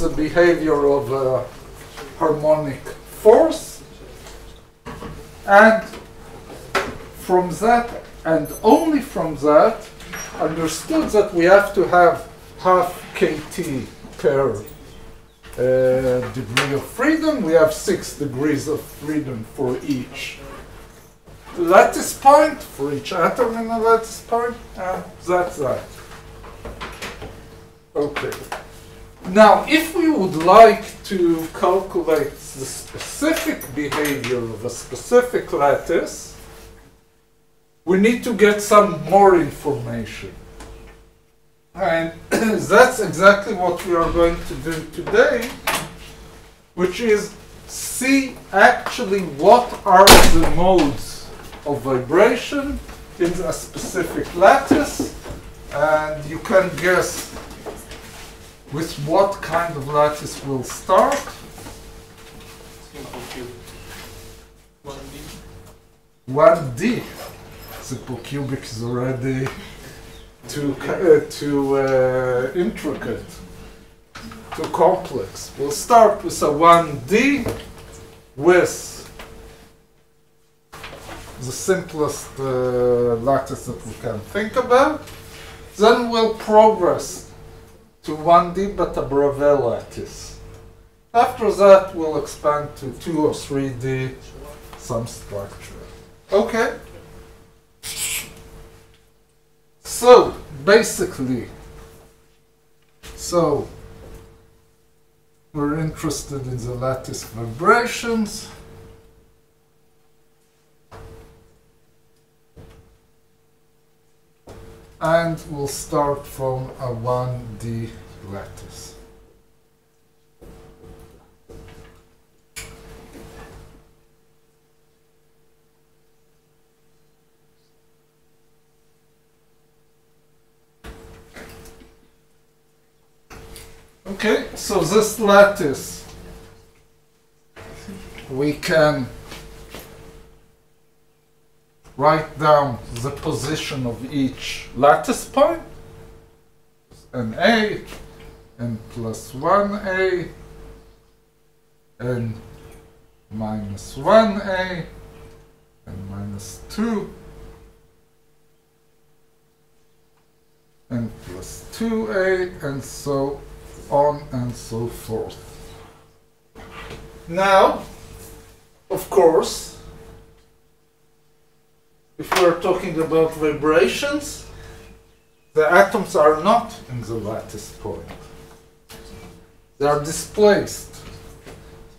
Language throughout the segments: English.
the behavior of a harmonic force, and from that, and only from that, understood that we have to have half kT per degree of freedom. We have 6 degrees of freedom for each lattice point, for each atom in a lattice point, and that's that. Okay. Now, if we would like to calculate the specific behavior of a specific lattice, we need to get some more information. And that's exactly what we are going to do today, which is see actually what are the modes of vibration in a specific lattice, and you can guess with what kind of lattice we'll start. Simple cube. 1D. 1D. Simple cubic is already too intricate, too complex. We'll start with a 1D with the simplest lattice that we can think about. Then we'll progress to 1D but a Bravais lattice. After that, we'll expand to 2 or 3D, some structure. Okay? So, basically, we're interested in the lattice vibrations. And we'll start from a 1D lattice. Okay, so this lattice, we can write down the position of each lattice point, NA, N plus 1A, N minus 1A, N minus 2, N plus 2A, and so on and so forth. Now, of course, if we're talking about vibrations, the atoms are not in the lattice point. They are displaced.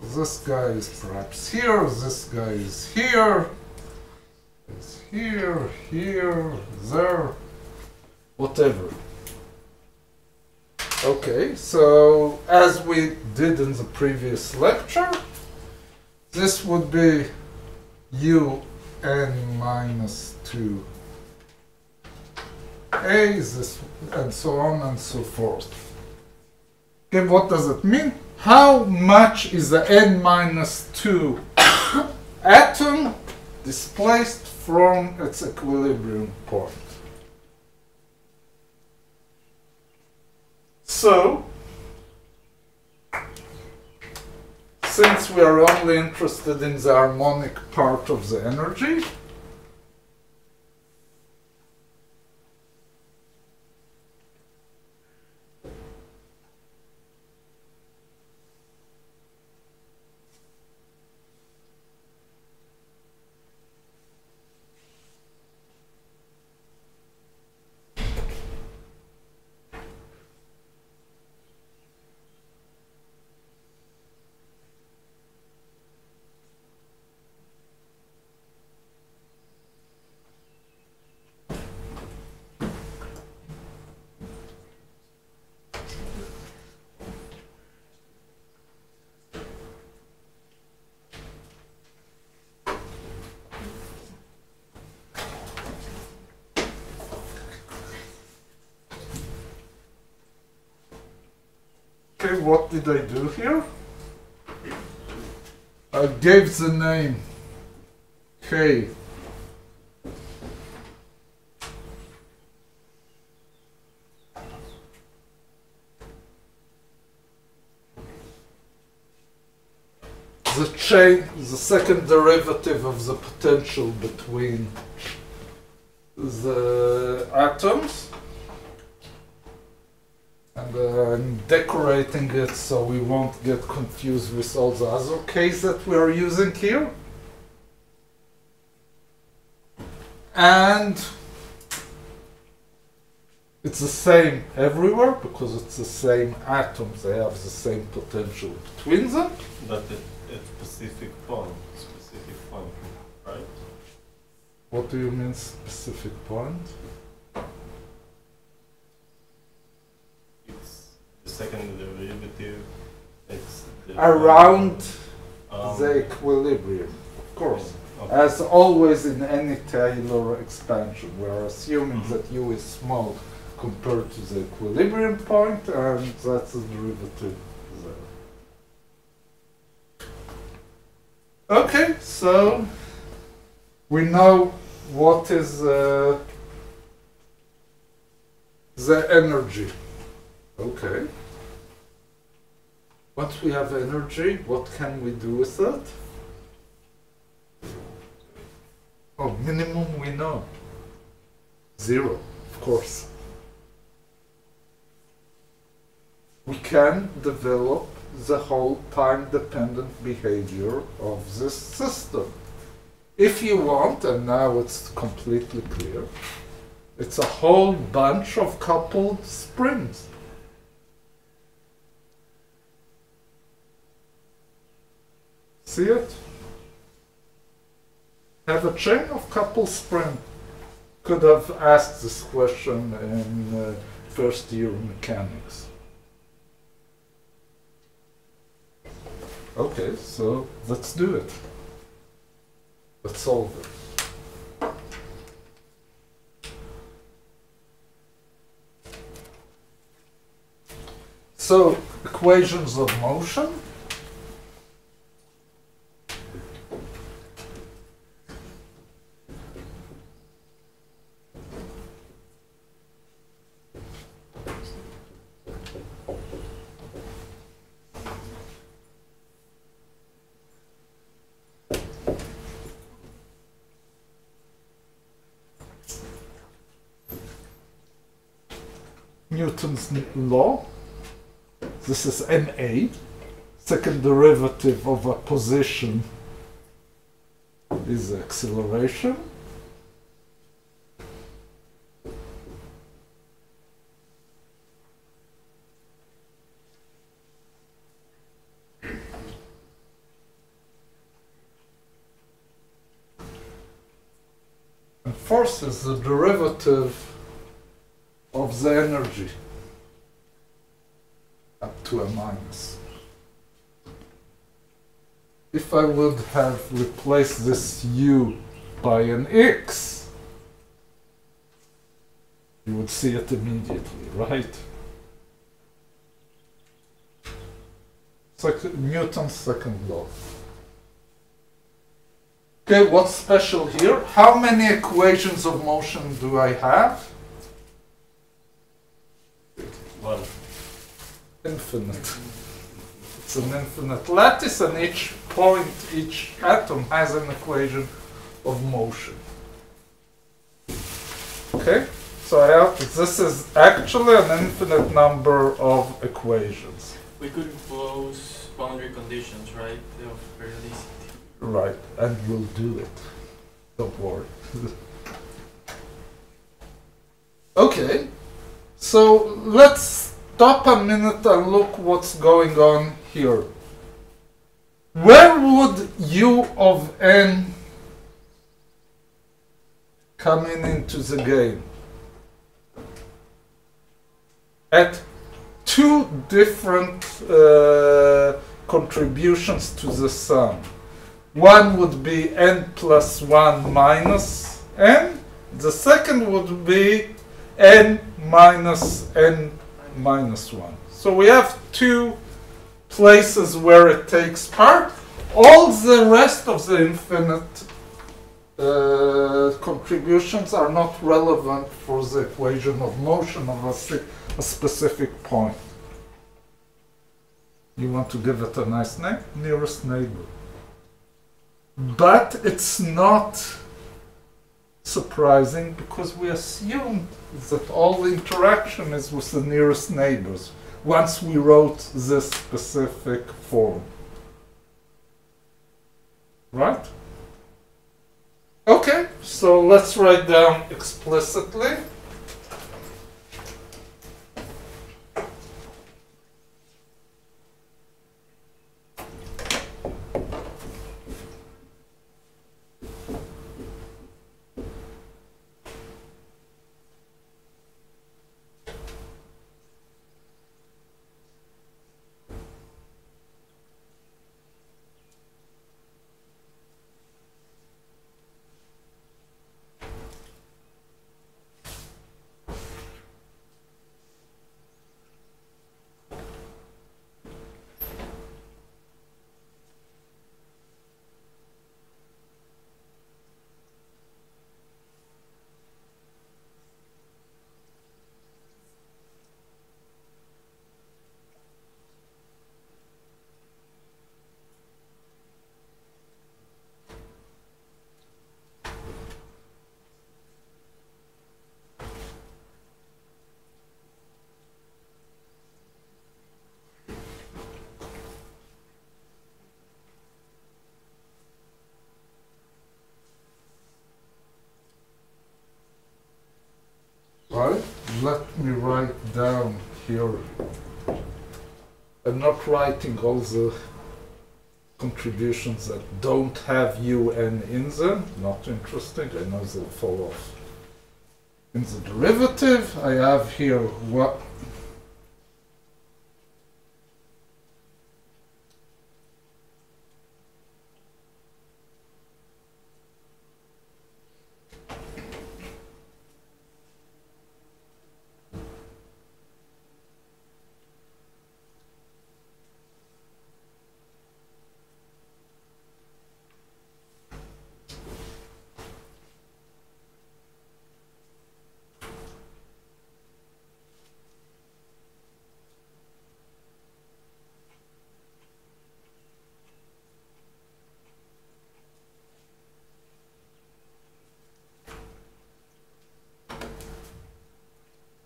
So this guy is perhaps here, this guy is here, here, there, whatever. Okay, so as we did in the previous lecture, this would be UN minus 2A, this, and so on and so forth. Okay, what does it mean? How much is the N minus 2 atom displaced from its equilibrium point? So, since we are only interested in the harmonic part of the energy, okay, what did I do here? I gave the name K the second derivative of the potential between the atoms. And I'm decorating it so we won't get confused with all the other K's that we are using here. And it's the same everywhere because it's the same atoms. They have the same potential between them. But at specific point, right? What do you mean specific point? It's the second derivative. It's the Around the equilibrium, of course. Okay. As always in any Taylor expansion, we're assuming that U is small compared to the equilibrium point, and that's the derivative there. Okay, so we know what is the energy. Okay. Once we have energy, what can we do with it? Oh, minimum we know. 0, of course. We can develop the whole time-dependent behavior of this system. If you want, and now it's completely clear, it's a whole bunch of coupled springs. See it? Have a chain of coupled spring. Could have asked this question in first year mechanics. Okay, so let's do it. Let's solve it. So, equations of motion. Newton's law. This is ma. Second derivative of a position is acceleration. And force is the derivative of the energy up to a minus. If I would have replaced this u by an x, you would see it immediately, right? Newton's second law. Okay, what's special here? How many equations of motion do I have? One. Infinite. It's an infinite lattice, and each point, each atom has an equation of motion. Okay? So I have, this is actually an infinite number of equations. We could impose boundary conditions, right, of periodicity. Right, and we'll do it. Don't worry. Okay, so let's stop a minute and look what's going on here. Where would u of n come into the game? At two different contributions to the sum. One would be n plus 1 minus n. The second would be n minus n minus 1. So we have two places where it takes part. All the rest of the infinite contributions are not relevant for the equation of motion of a specific point. You want to give it a nice name? Nearest neighbor. But it's not surprising because we assumed that all interaction is with the nearest neighbors once we wrote this specific form. Right? Okay, so let's write down explicitly. Right? Let me write down here. I'm not writing all the contributions that don't have UN in them. Not interesting. I know they'll fall off. In the derivative, I have here what.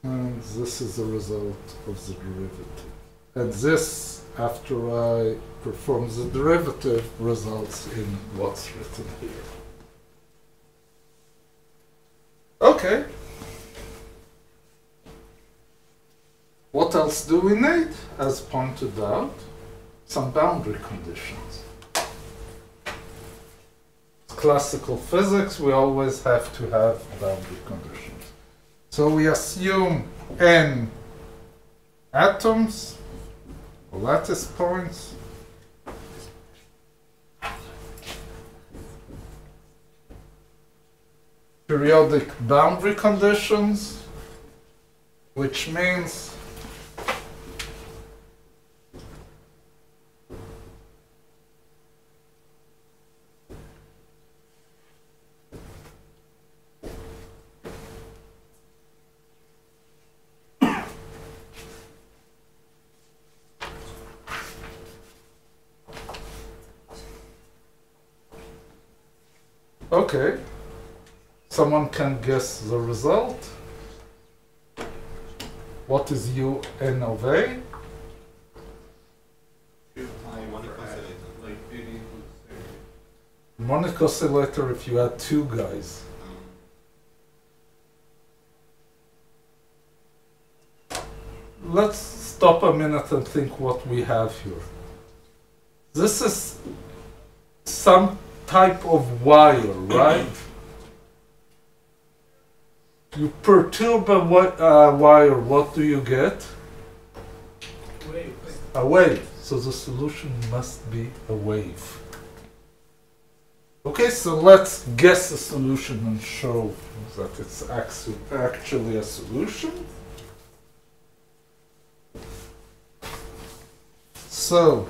And this is the result of the derivative. And this, after I perform the derivative, results in what's written here. Okay. What else do we need? As pointed out, some boundary conditions. Classical physics, we always have to have boundary conditions. So we assume n atoms, or lattice points, periodic boundary conditions, which means okay, someone can guess the result. What is UN of A? Monic oscillator if you add two guys. Let's stop a minute and think what we have here. This is some type of wire, right? You perturb a wire, what do you get? Wave. A wave. So the solution must be a wave. Okay, so let's guess the solution and show that it's actually a solution. So,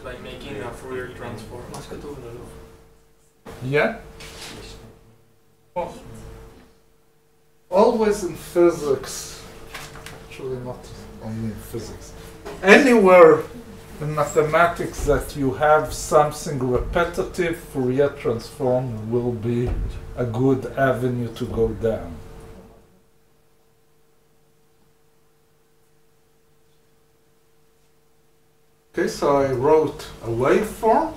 by making a Fourier transform. Yeah? Well, always in physics, actually not only in physics, anywhere in mathematics that you have something repetitive, Fourier transform will be a good avenue to go down. Okay, so I wrote a waveform.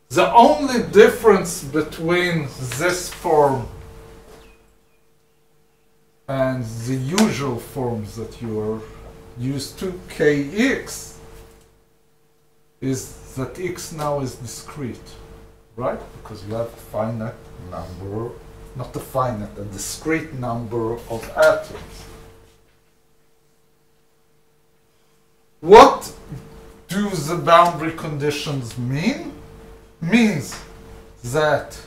The only difference between this form and the usual forms that you are used to, kx, is that x now is discrete, right? Because you have a finite number, not a finite, a discrete number of atoms. What do the boundary conditions mean? Means that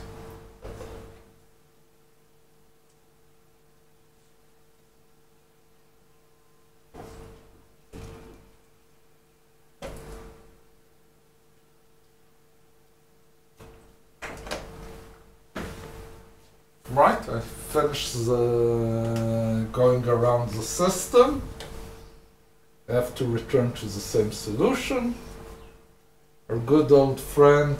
right, I finished the going around the system. I have to return to the same solution. Our good old friend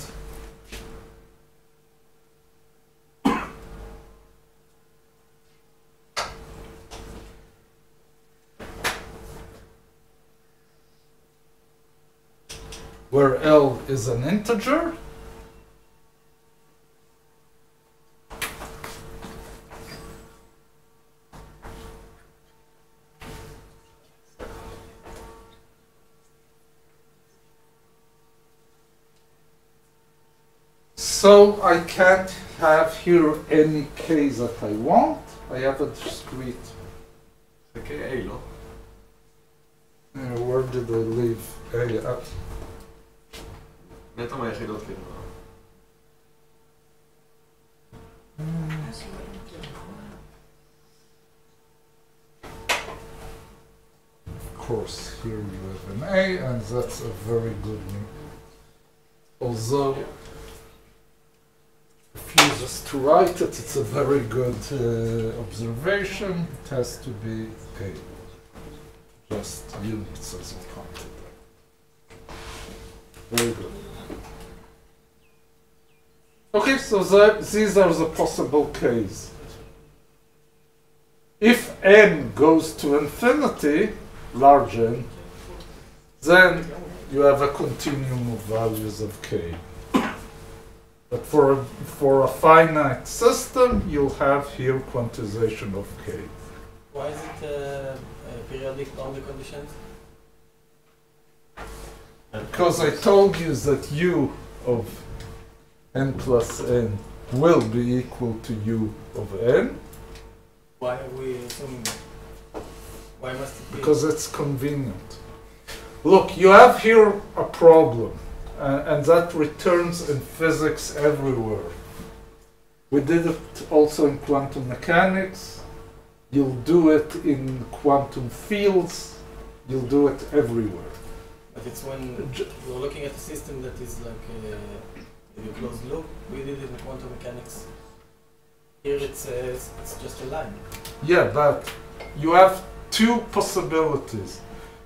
where L is an integer. So I can't have here any k that I want. I have a discrete. Okay, no? Where did I leave A at? נטו מהיחידות כאילו. Of course, here you have an A, and that's a very good one. Although refuses to write it, it's a very good observation. It has to be A. Just units as it counted. Very good. Okay, so these are the possible cases. If n goes to infinity, large n, then you have a continuum of values of k. But for a finite system, you'll have here quantization of k. Why is it periodic boundary conditions? Because I told you that u of n plus n will be equal to u of n. Why are we assuming that? Why must it be? Because it's convenient. Look, you have here a problem, and that returns in physics everywhere. We did it also in quantum mechanics. You'll do it in quantum fields. You'll do it everywhere. But it's when you're looking at a system that is like a closed loop. We did it in quantum mechanics. Here it's just a line. Yeah, but you have two possibilities.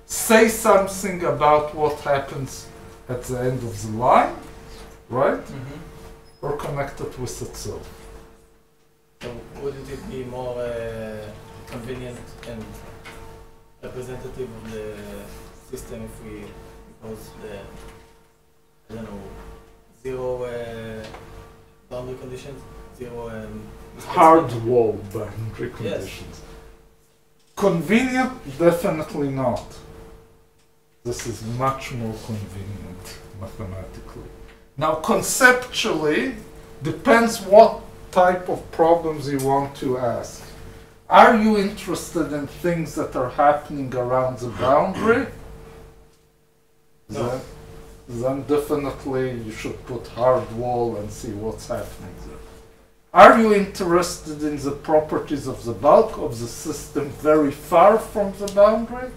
Say something about what happens at the end of the line, right? Mm-hmm. Or connect it with itself. So wouldn't it be more convenient and representative of the system if we impose the, I don't know, zero boundary conditions, zero hard wall boundary conditions. Yes. Convenient, definitely not. This is much more convenient mathematically. Now conceptually, depends what type of problems you want to ask. Are you interested in things that are happening around the boundary? No. Then definitely you should put hard wall and see what's happening there. Are you interested in the properties of the bulk of the system very far from the boundary?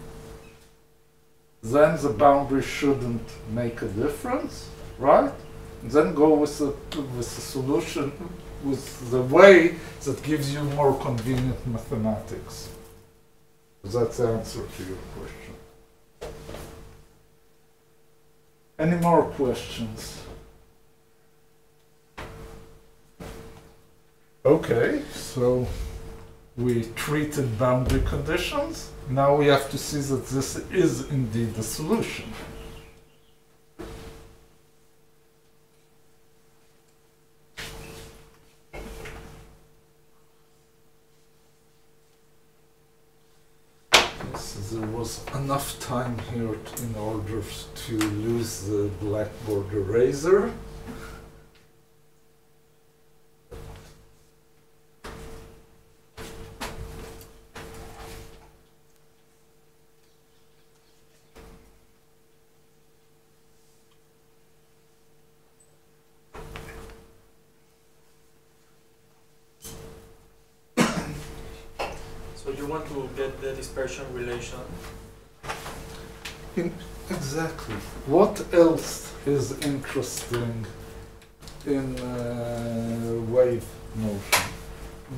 then the boundary shouldn't make a difference, right? And then go with the solution, with the way that gives you more convenient mathematics. That's the answer to your question. Any more questions? Okay, so we treated boundary conditions. Now we have to see that this is indeed the solution. There was enough time here in order to use the blackboard eraser. So you want to get the dispersion relation? Exactly. What else is interesting in wave motion?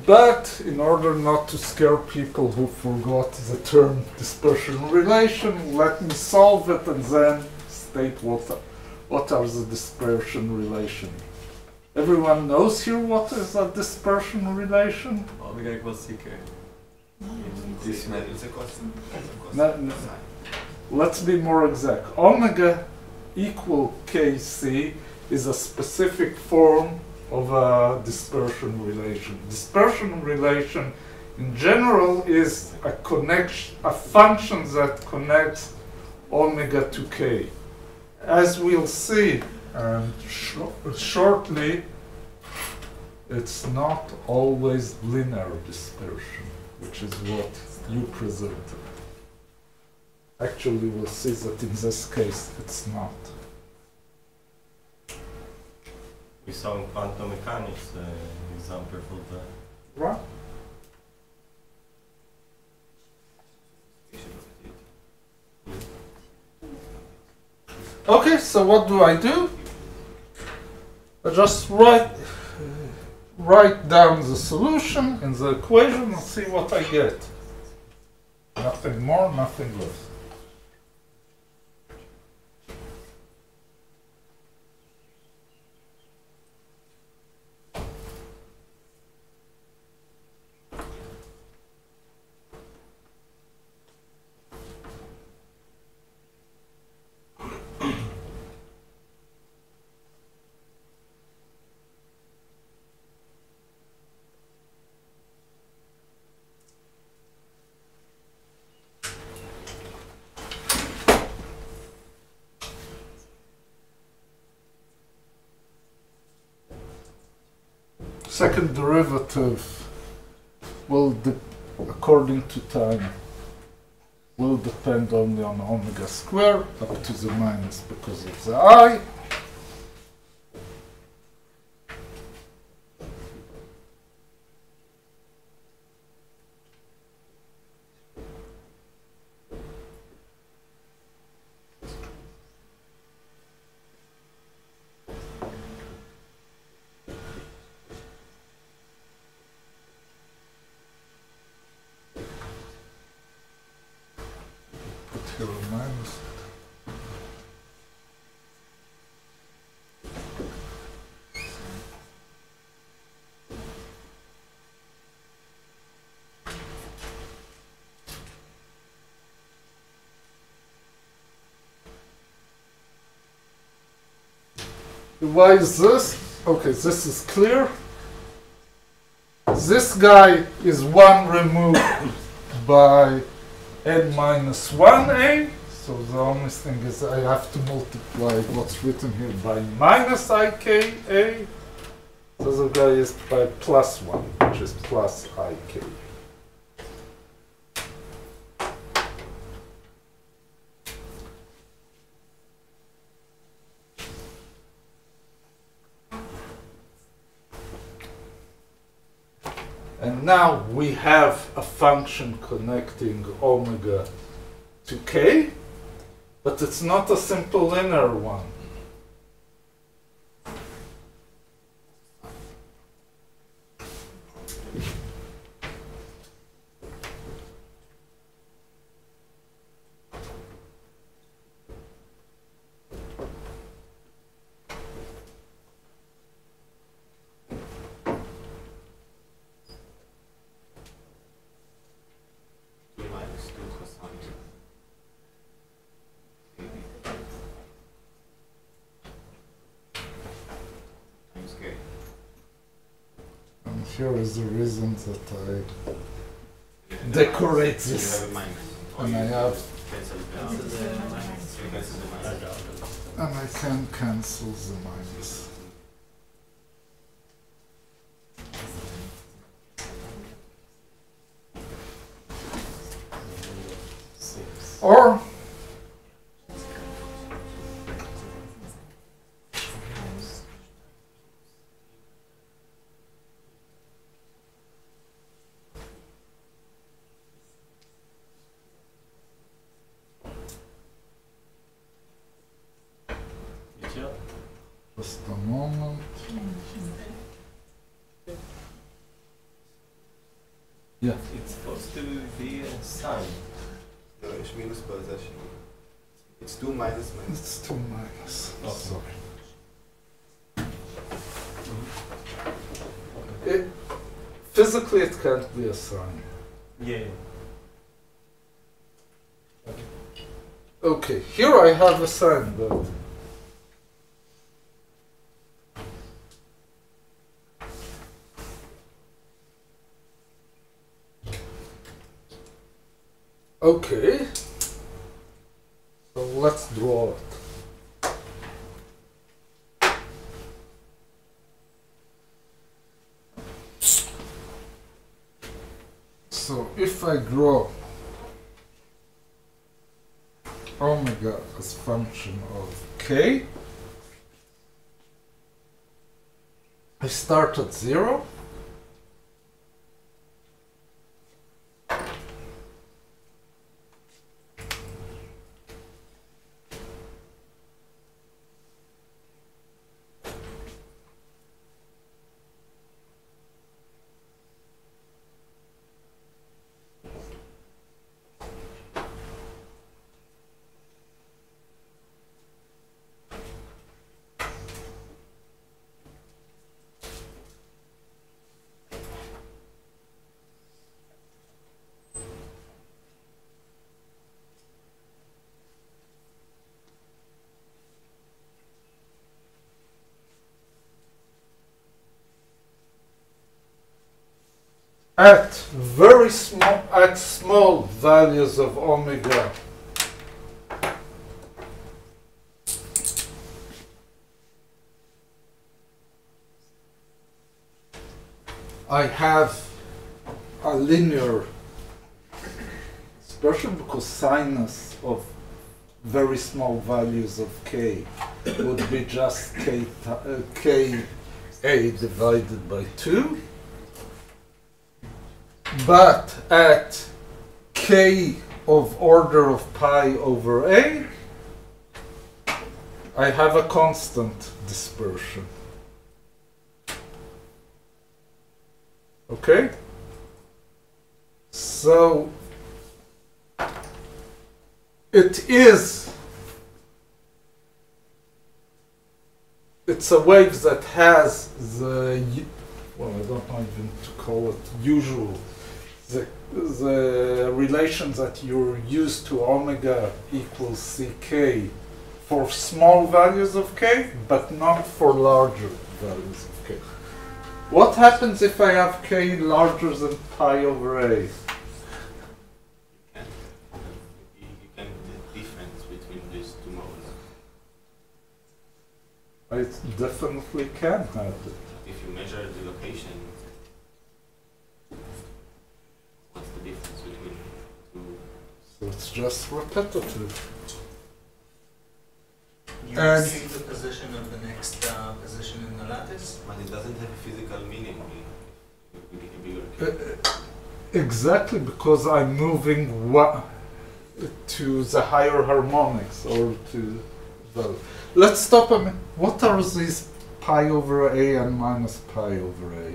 But in order not to scare people who forgot the term dispersion relation, let me solve it and then state what are the dispersion relation. Everyone knows here what is a dispersion relation? Omega equals CK. No, let's be more exact. Omega equal Kc is a specific form of a dispersion relation. Dispersion relation in general is a connection, a function that connects omega to k. As we'll see shortly, it's not always linear dispersion, which is what you presented. Actually, we'll see that in this case, it's not. We saw in quantum mechanics an example for that. Right? Okay, so what do? I just write down the solution in the equation and see what I get. Nothing more, nothing less. Second derivative will, according to time, will depend only on omega squared up to the minus because of the I. Here a minus. Why is this? Okay, this is clear. This guy is one removed by n minus 1a, so the only thing is I have to multiply what's written here by minus ika. The other guy is by plus 1, which is plus ik. And now we have a function connecting omega to k, but it's not a simple linear one. Here is the reason that I decorate this. And I have, and I can cancel the minus. Or just a moment. Yeah. It's supposed to be a sign. No, it's minus possession. It's 2 minus minus. It's 2 minus. Oh. Sorry. Physically, it can't be a sign. Yeah. Okay, here I have a sign, but okay, so let's draw it. So if I draw omega as function of k, I start at 0. At small values of omega, I have a linear expression because sinus of very small values of k would be just ka divided by 2. But at k of order of pi over a, I have a constant dispersion. Okay? So it's a wave that has the, well, I don't know even to call it usual, the relation that you're used to omega equals ck for small values of k, but not for larger values of k. What happens if I have k larger than pi over a? You can the difference between these two modes. I definitely can have it. If you measure the location, what's the difference between two? So it's just repetitive. You And- see the position of the next position in the lattice? But it doesn't have a physical meaning. With a bigger Exactly, because I'm moving to the higher harmonics or to the. Let's stop a minute. What are these pi over a and minus pi over a?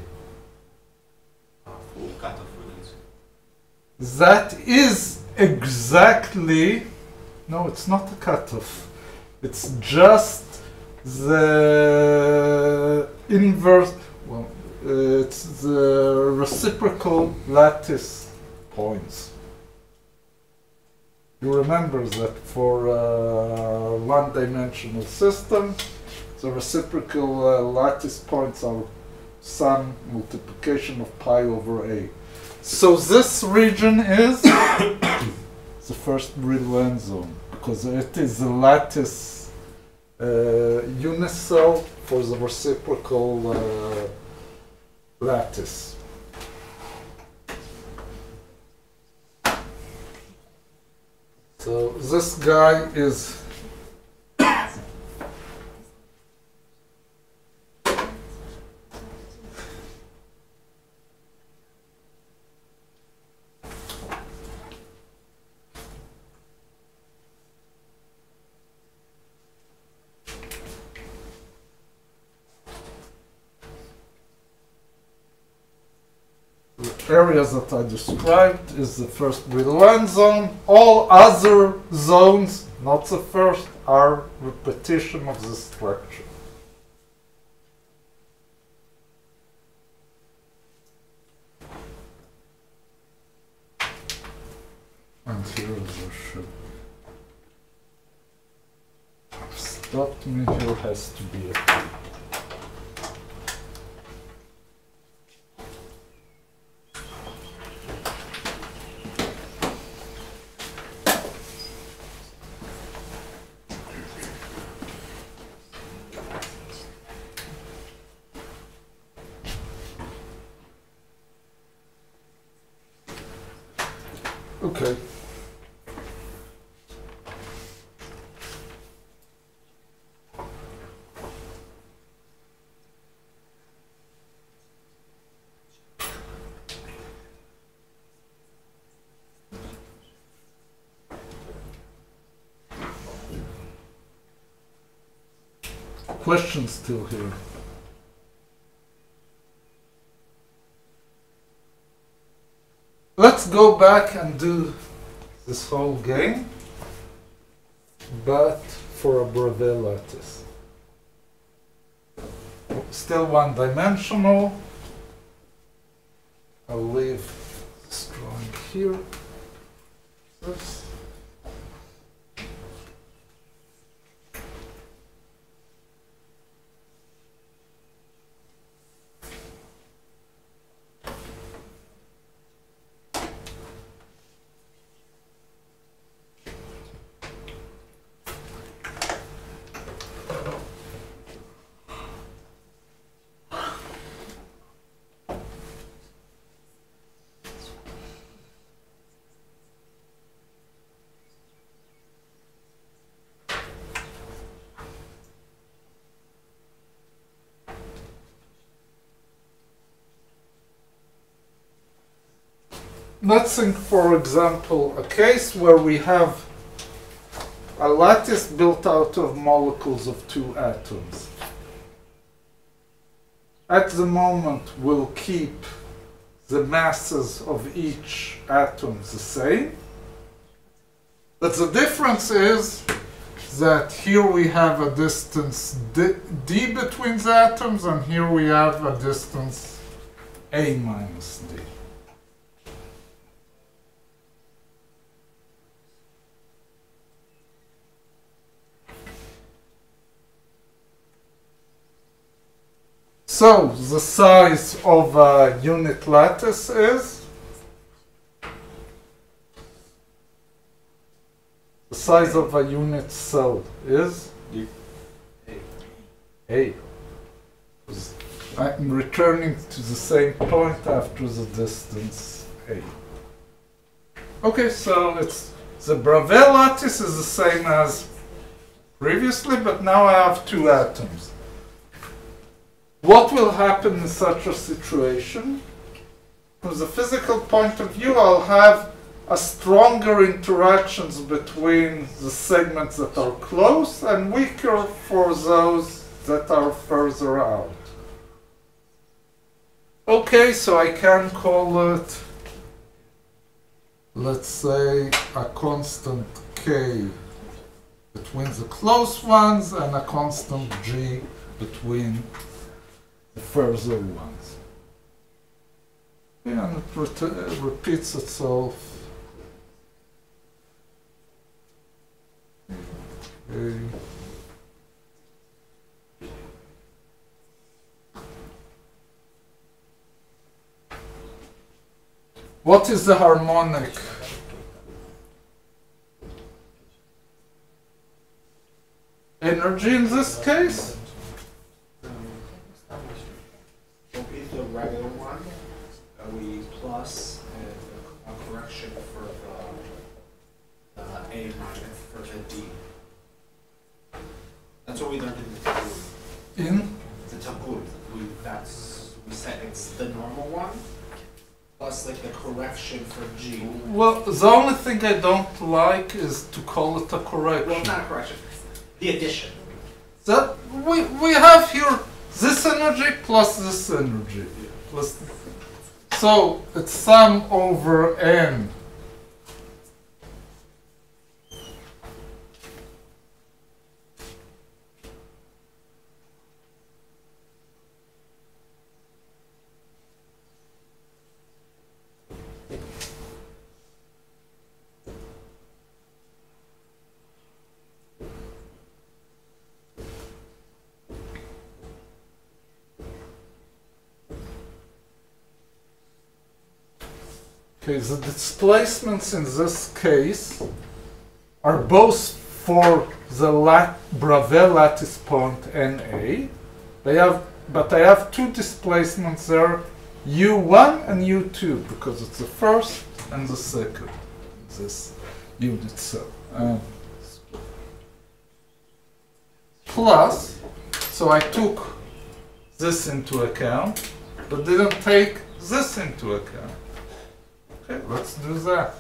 Full cutoff regions. That is exactly. No, it's not a cutoff. It's just the inverse. Well, it's the reciprocal lattice points. You remember that for a one-dimensional system, the reciprocal lattice points are some multiplication of pi over a. So this region is the first Brillouin zone because it is the lattice unicell for the reciprocal lattice. So this guy is areas that I described is the first Brillouin zone. All other zones, not the first, are repetition of the structure. And here there should have stopped me. Here has to be a okay. Questions still here? Let's go back and do this whole game, but for a Bravais lattice. Still one-dimensional. I'll leave this drawing here. This. Let's think, for example, a case where we have a lattice built out of molecules of two atoms. At the moment, we'll keep the masses of each atom the same. But the difference is that here we have a distance d between the atoms, and here we have a distance a minus d. So the size of a unit lattice is? The size of a unit cell is? A. I'm returning to the same point after the distance A. Okay, so it's the Bravais lattice is the same as previously, but now I have two atoms. What will happen in such a situation? From the physical point of view, I'll have a stronger interactions between the segments that are close and weaker for those that are further out. Okay, so I can call it, let's say, a constant k between the close ones and a constant g between the further ones. And it repeats itself. Okay. What is the harmonic? Energy in this case? Is the regular one, we plus a correction for the A minus for the D. That's what we learned in the taboo. In? The taboo. We said it's the normal one plus like the correction for G. Well, the only thing I don't like is to call it a correction. Well, it's not a correction. The addition. That we have here this energy plus this energy. Plus, so it's sum over n. Okay, the displacements in this case are both for the Bravais lattice point NA. But I have two displacements there, U1 and U2, because it's the first and the second, this unit cell. Plus, so I took this into account, but didn't take this into account. Okay, let's do that.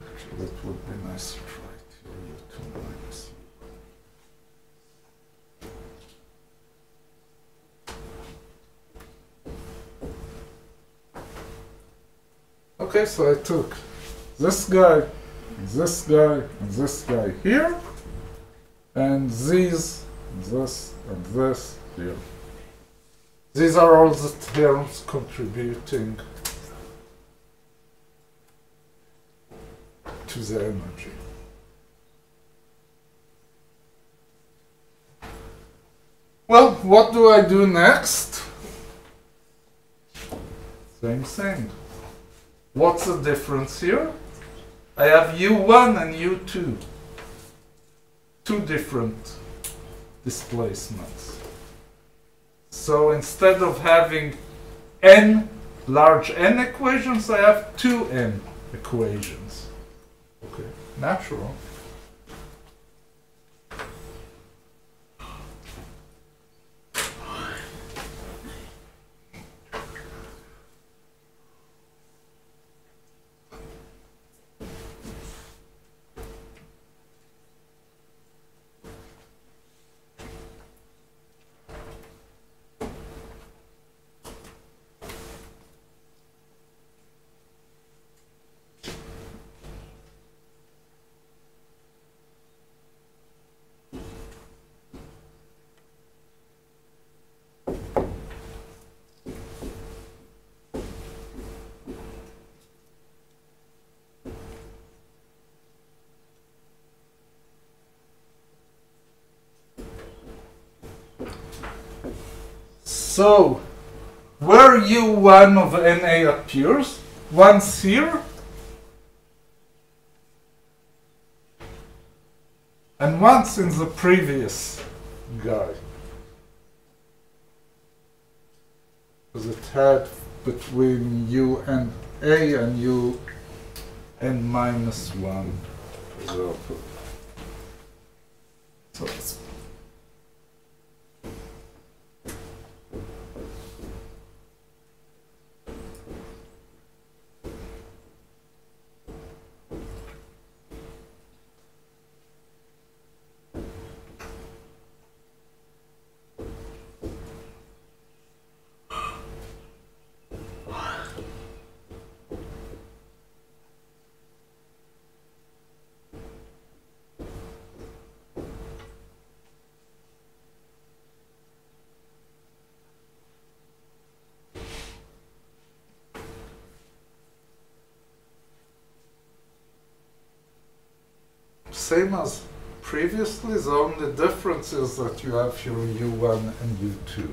Actually, it would be nice to try to U2 minus. Okay, so I took this guy, this guy, and this guy here, and these, this, and this here. These are all the terms contributing to the energy. Well, what do I do next? Same thing. What's the difference here? I have U1 and U2. Two different displacements. So instead of having n, large n equations, I have 2n equations. Okay, natural. So, where U1 of NA appears, once here, and once in the previous guy. because it had between u and a and u n minus 1 as output. So it's same as previously, the only difference is that you have your u1 and u2.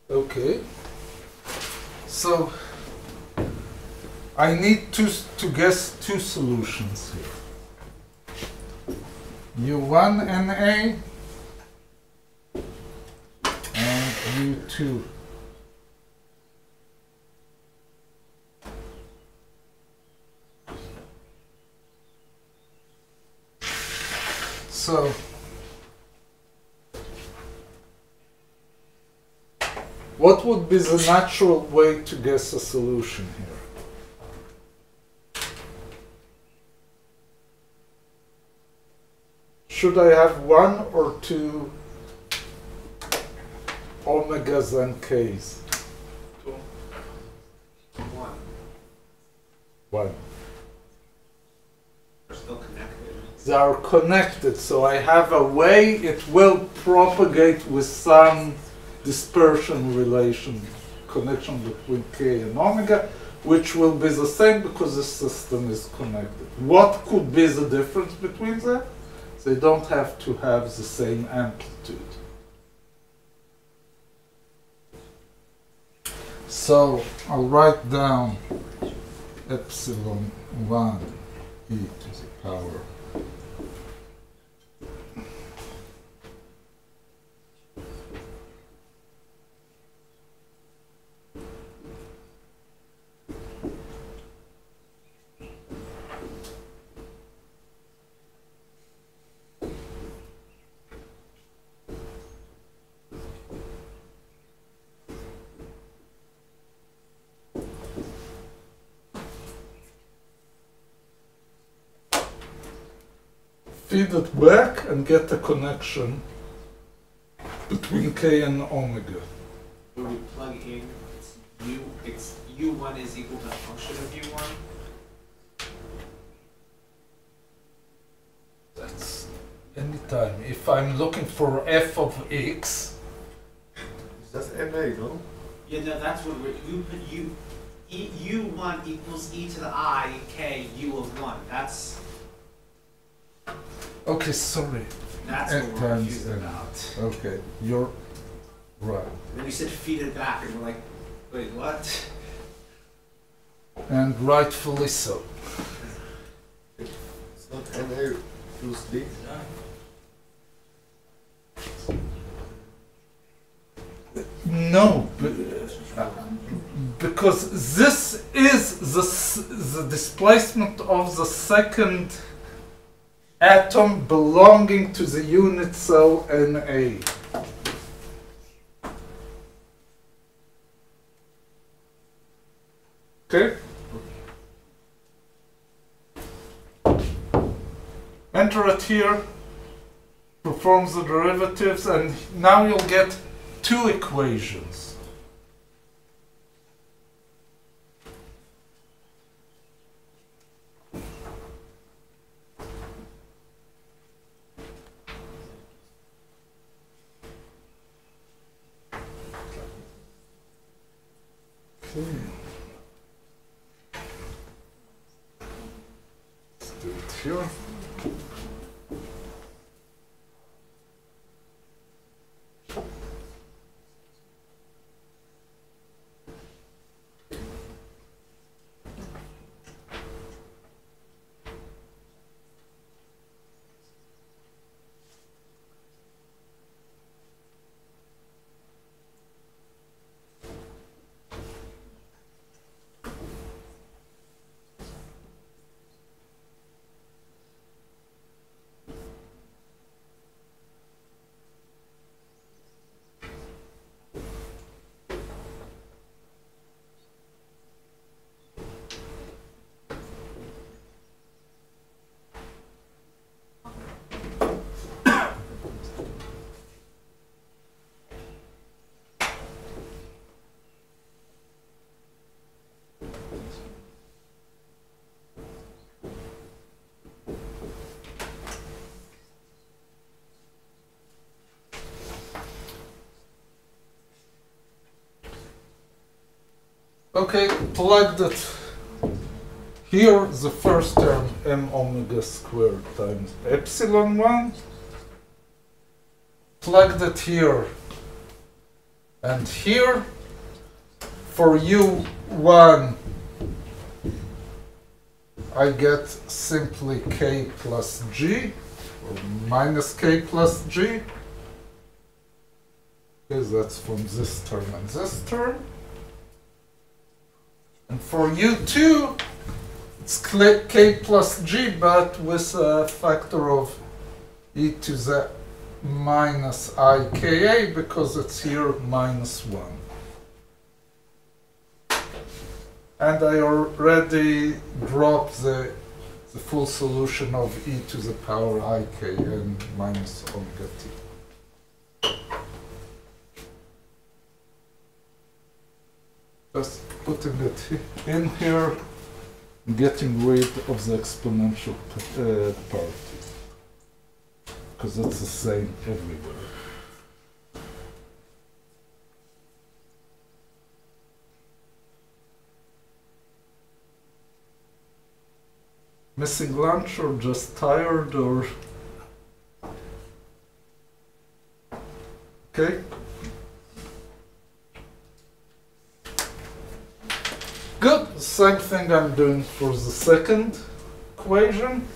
Okay, so I need to guess two solutions here. U1 NA and U2. So what would be the natural way to guess a solution here? Should I have one or two omegas and k's? Two. One. One. They're still connected. They are connected, so I have a way it will propagate with some dispersion relation, connection between k and omega, which will be the same because the system is connected. What could be the difference between them? They don't have to have the same amplitude. So I'll write down epsilon 1 e to the power feed it back and get a connection between k and omega. When we plug in, it's u1 is equal to a function of u1. That's anytime. If I'm looking for f of x, That's NA, no? Yeah, no, that's what you put u1 equals e to the I k u of 1. That's okay, sorry. what N we're times confused n. about. Okay, you're right. And then you said feed it back, and we're like, Wait, what? And rightfully so. It's not NA plus D. No, because this is the displacement of the second atom belonging to the unit cell Na. Okay? Enter it here, performs the derivatives, and now you'll get two equations. Okay. Let's do it here. Okay, plug that here, the first term m omega squared times epsilon 1. Plug that here and here. For u1, I get simply k plus g, or minus k plus g. Because that's from this term and this term. And for u2, it's k plus g, but with a factor of e to the minus ika, because it's here minus 1. And I already dropped the full solution of e to the power ikn minus omega t. Just putting it in here, getting rid of the exponential part, because it's the same everywhere. Missing lunch, or just tired, or... Okay. Good, same thing I'm doing for the second equation.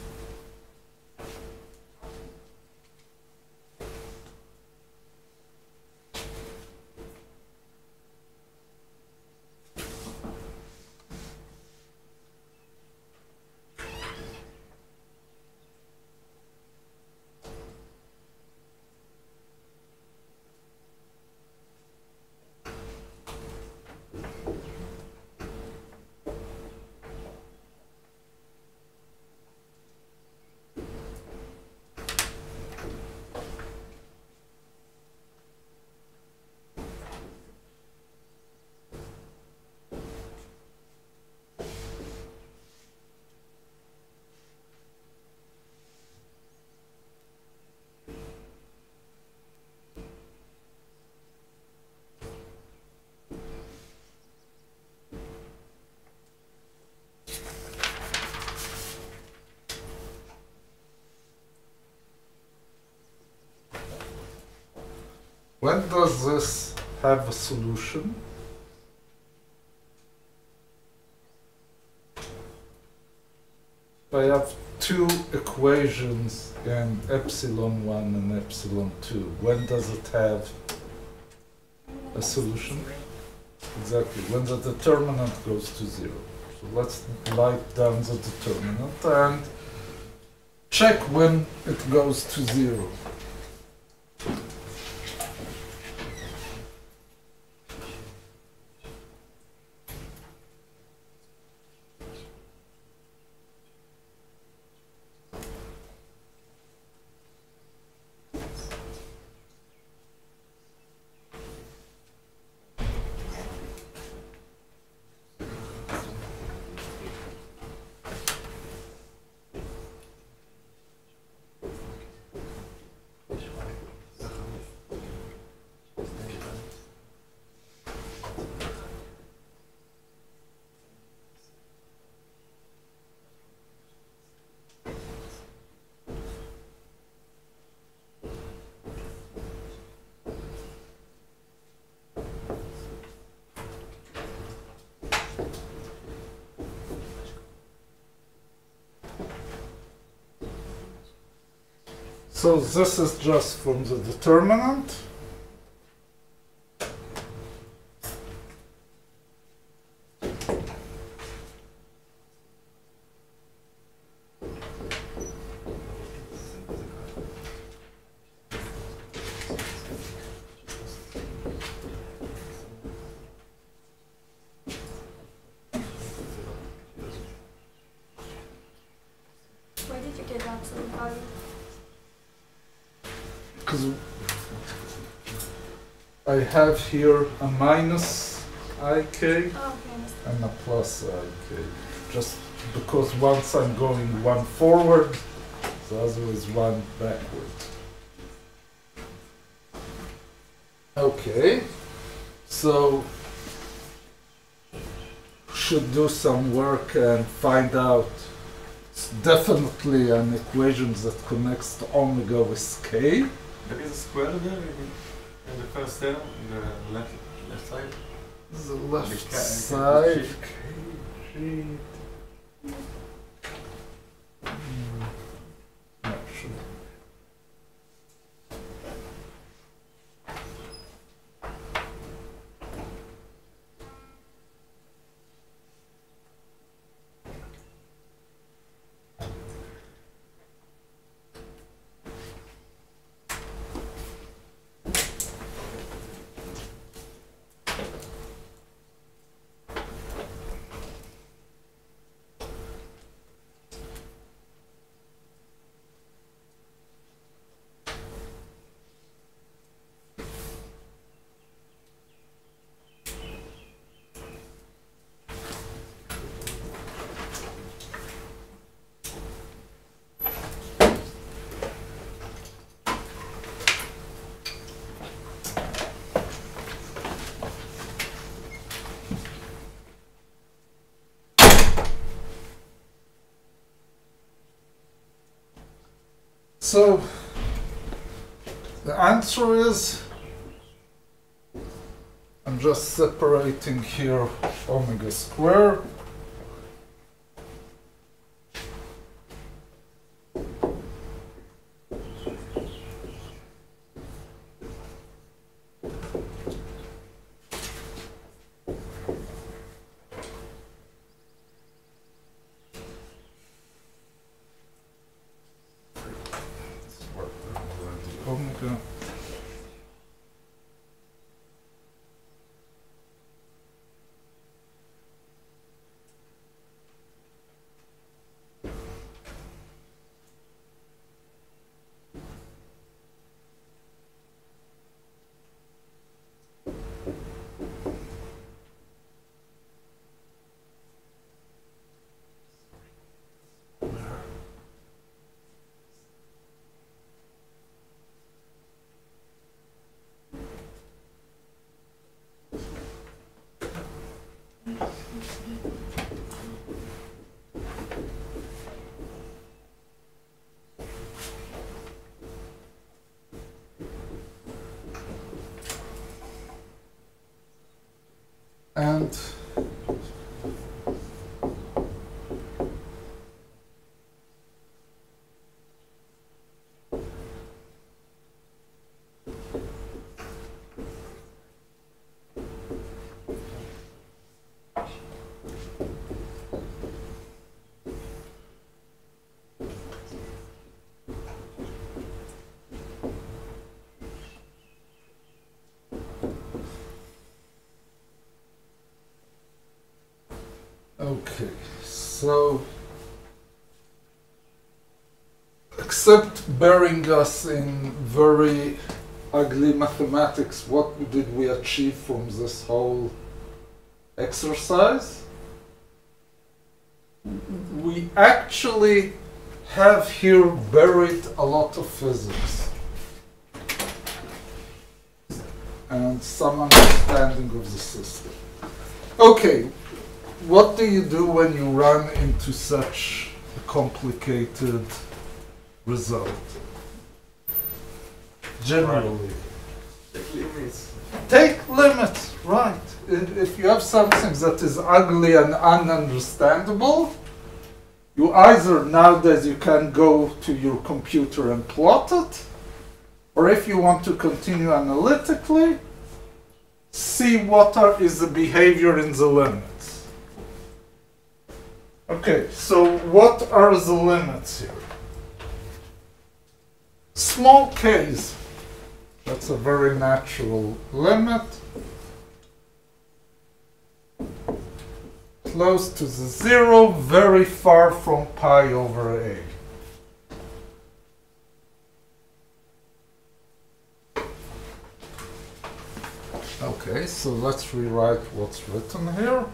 When does this have a solution? I have two equations in epsilon 1 and epsilon 2, when does it have a solution? Exactly, when the determinant goes to 0. So let's write down the determinant and check when it goes to 0. So this is just from the determinant. Where did you get absolute value? Because I have here a minus ik Oh, okay. and a plus ik. Just because once I'm going one forward, the other is one backward. Okay, so should do some work and find out. It's definitely an equation that connects to omega with k. There is a square there in the first term, in the left side. The left The side. K. Not sure. So the answer is, I'm just separating here omega square. Omega. And Okay, so except burying us in very ugly mathematics, what did we achieve from this whole exercise? We actually have here buried a lot of physics and some understanding of the system. Okay, what do you do when you run into such a complicated result? Generally. Take limits. Take limits, right. If you have something that is ugly and ununderstandable, you either nowadays you can go to your computer and plot it, or if you want to continue analytically, see what is the behavior in the limits. Okay, so what are the limits here? Small k's. That's a very natural limit. Close to the zero, very far from pi over a. Okay, so let's rewrite what's written here.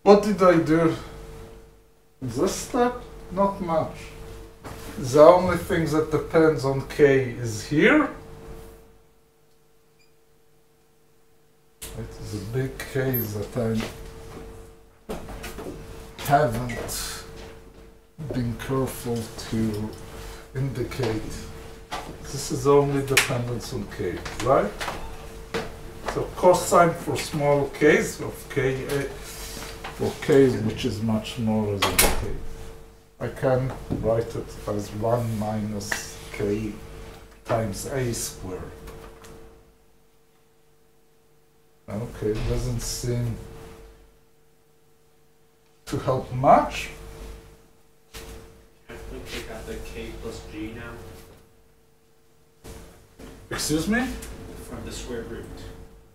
What did I do? This step? Not much. The only thing that depends on k is here. It is a big k that I haven't been careful to indicate. This is only dependence on k, right? So cosine for small k's of k, for k which is much smaller than k. I can write it as 1 minus k times a squared. Okay, it doesn't seem to help much. Can we take out the k plus g now Excuse me? from the square root?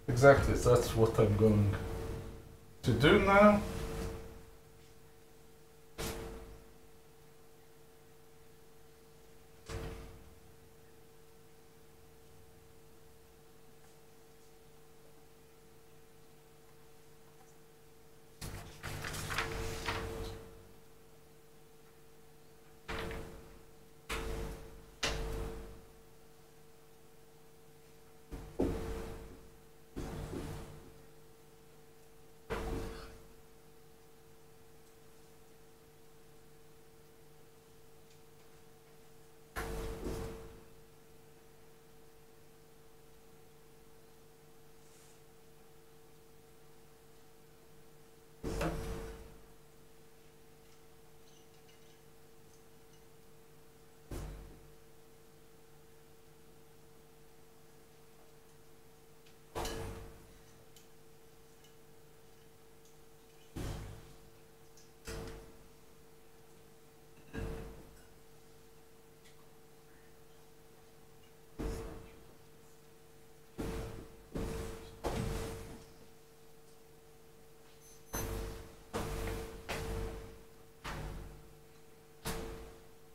Exactly, that's what I'm going to do now.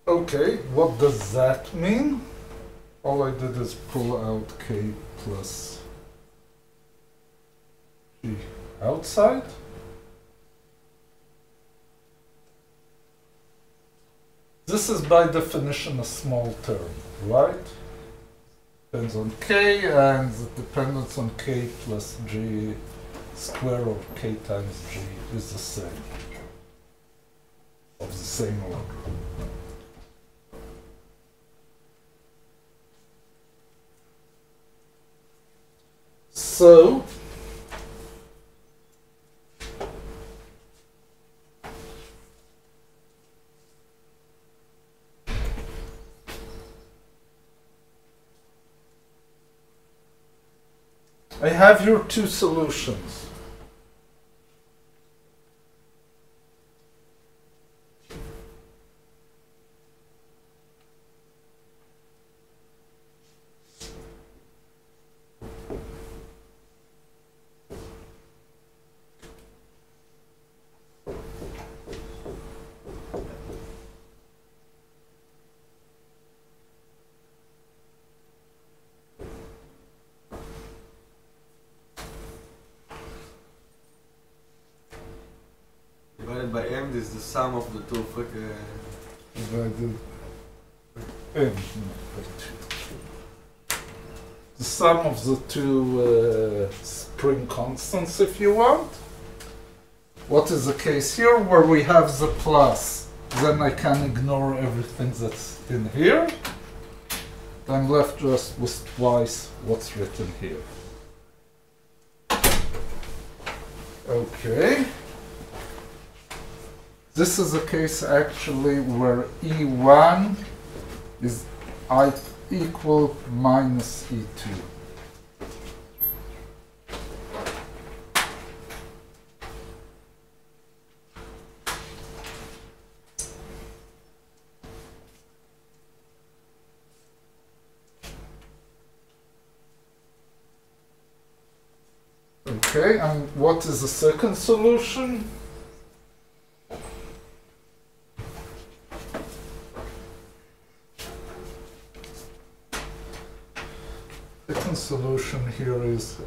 Okay, what does that mean? All I did is pull out k plus g outside. This is by definition a small term, right? depends on k, and the dependence on k plus g square of k times g is the same, of the same order. So, I have here two solutions. Divided by m is the sum of the two Divided n, by 2. The sum of the two spring constants, if you want. What is the case here? Where we have the plus, then I can ignore everything that's in here. I'm left just with twice what's written here. Okay. This is a case actually where E1 is I equal minus E2. Okay, and what is the second solution? Second solution here is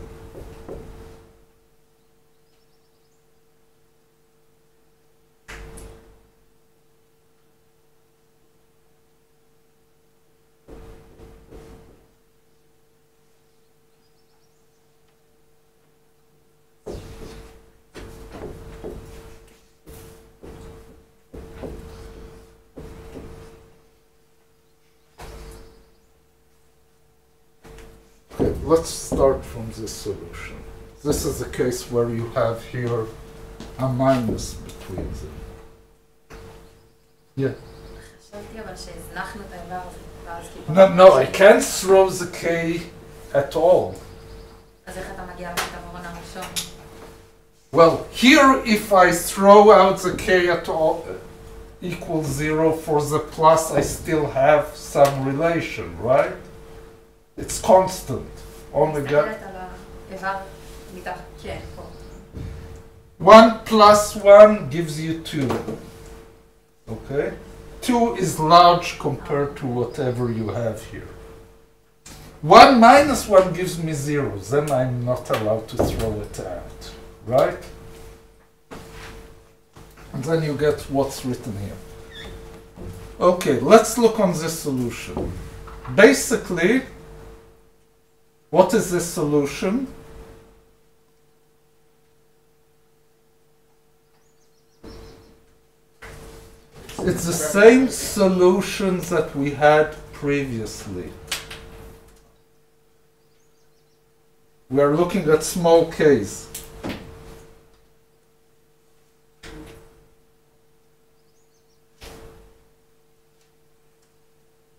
let's start from this solution. This is the case where you have here a minus between them. Yeah. No, I can't throw the k at all. Well, here if I throw out the k at all equals 0 for the plus, I still have some relation, right? It's constant. Only got 1 plus 1 gives you 2. Okay? 2 is large compared to whatever you have here. 1 minus 1 gives me 0. Then I'm not allowed to throw it out. Right? And then you get what's written here. Okay, let's look on this solution. Basically, what is this solution? It's the same solution that we had previously. We are looking at small k's.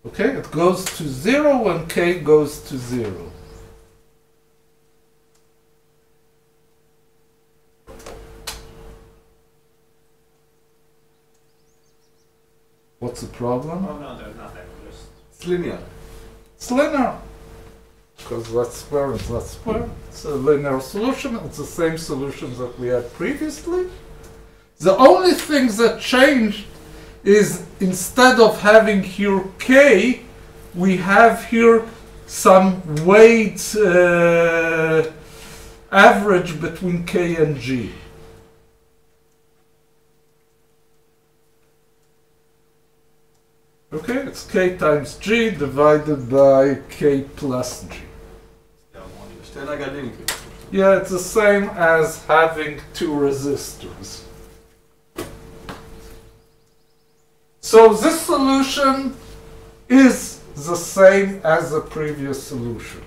Okay, it goes to 0 when k goes to 0. What's the problem? Oh no, there's nothing. Just It's linear. It's linear. Because that's square and that's square. It's a linear solution. It's the same solution that we had previously. The only thing that changed is instead of having here k, we have here some weight average between k and g. Okay, it's k times g divided by k plus g. Yeah, it's the same as having two resistors. So this solution is the same as the previous solution.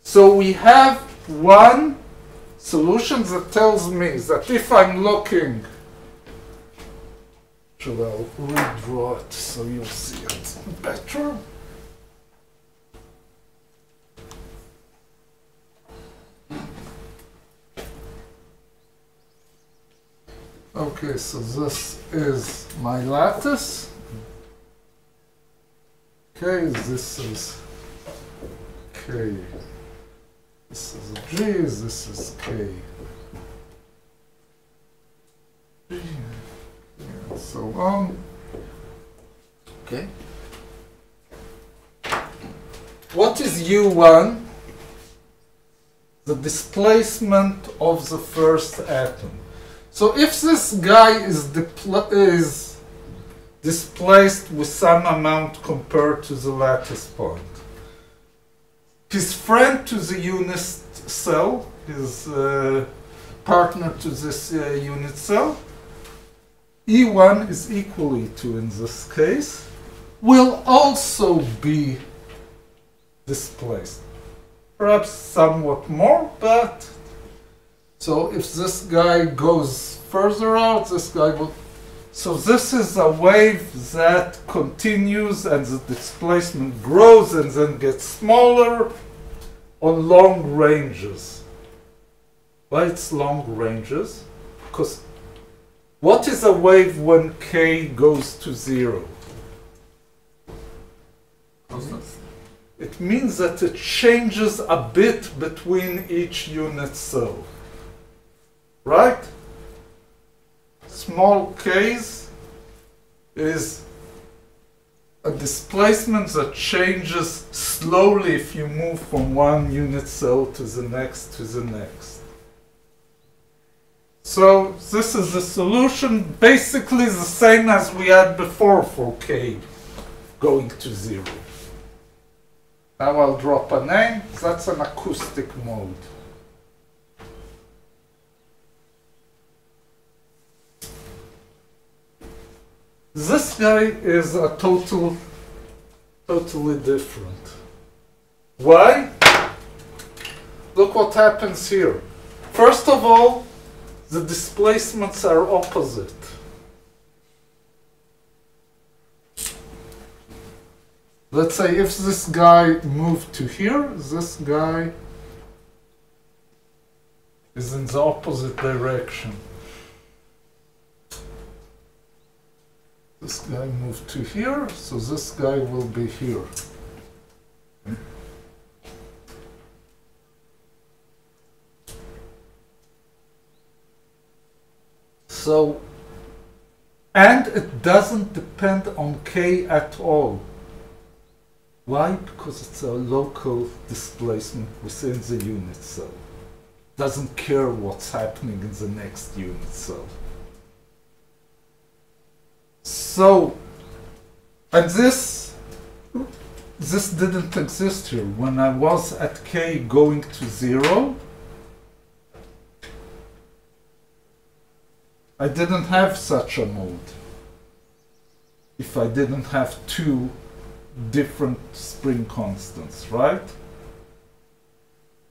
So we have one solution that tells me that if I'm looking, should I redraw it so you'll see it better? Okay, so this is my lattice. Okay, this is K. This is G, this is K. G, and so on. Okay. What is U1? The displacement of the first atom. So if this guy is displaced with some amount compared to the lattice point, his friend to the unit cell, his partner to this unit cell, E1 is equally to, in this case, will also be displaced. Perhaps somewhat more, but so if this guy goes further out, this guy will. So this is a wave that continues and the displacement grows and then gets smaller on long ranges. Why it's long ranges? Because what is a wave when k goes to 0? Constant. It means that it changes a bit between each unit cell. Right? Small k's is a displacement that changes slowly if you move from one unit cell to the next to the next. So this is the solution, basically the same as we had before for k going to 0. Now I'll drop a name. That's an acoustic mode. This guy is a totally different. Why? Look what happens here. First of all, the displacements are opposite. Let's say if this guy moved to here, this guy is in the opposite direction. This guy moved to here, so this guy will be here. So, and it doesn't depend on k at all. Why? Because it's a local displacement within the unit cell. Doesn't care what's happening in the next unit cell. So, and this didn't exist here. When I was at k going to 0, I didn't have such a mode. If I didn't have two different spring constants, right?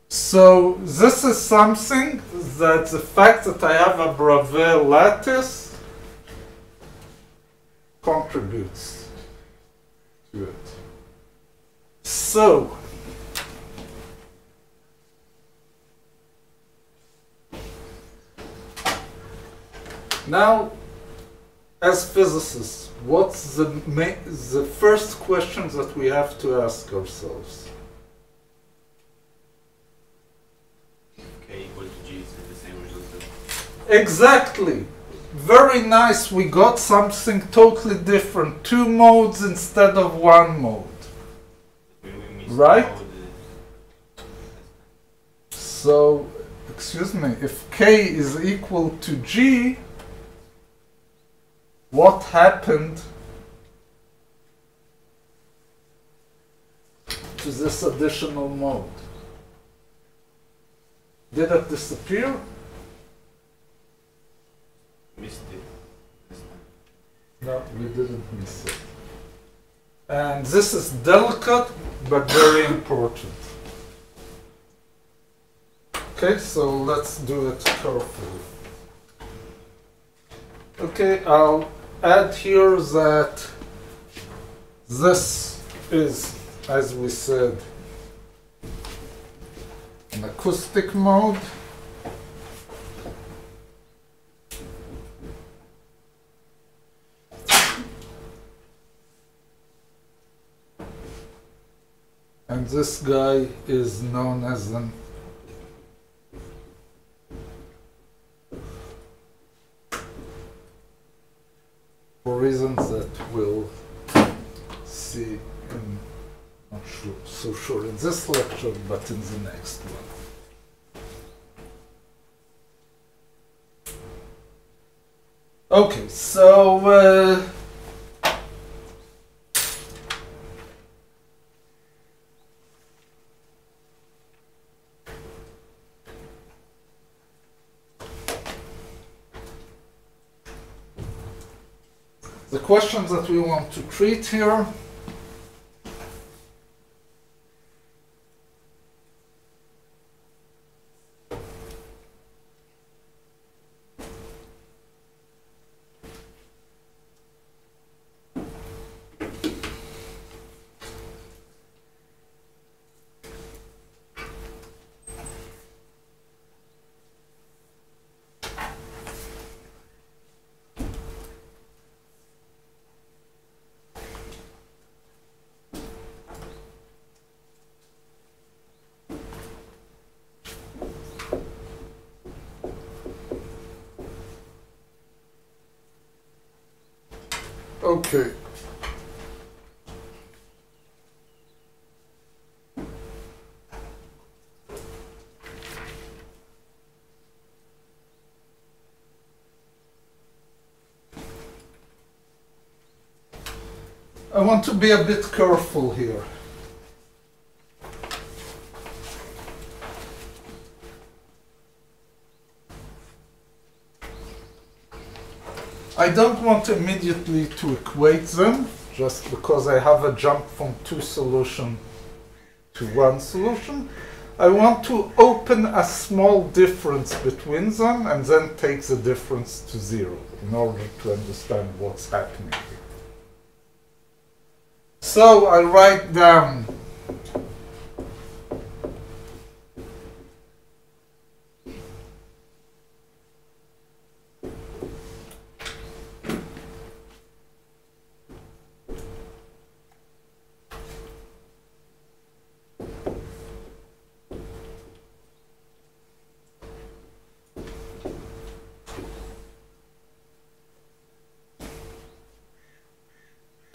So this is something that the fact that I have a Bravais lattice contributes to it. So now, as physicists, what's the first question that we have to ask ourselves? K equal to G is the same result. Exactly. Very nice. We got something totally different. Two modes instead of one mode. Right? So, excuse me, if K is equal to G, what happened to this additional mode. Did it disappear? Missed it. No, we didn't miss it. And this is delicate, but very important. Okay, so let's do it carefully. Okay, I'll add here that this is, as we said, an acoustic mode. And this guy is known as an for reasons that we'll see in, not so sure in this lecture, but in the next one. Okay, so the questions that we want to treat here . Okay. I want to be a bit careful here. I don't want immediately to equate them, just because I have a jump from two solutions to one solution. I want to open a small difference between them and then take the difference to zero in order to understand what's happening here. So I write down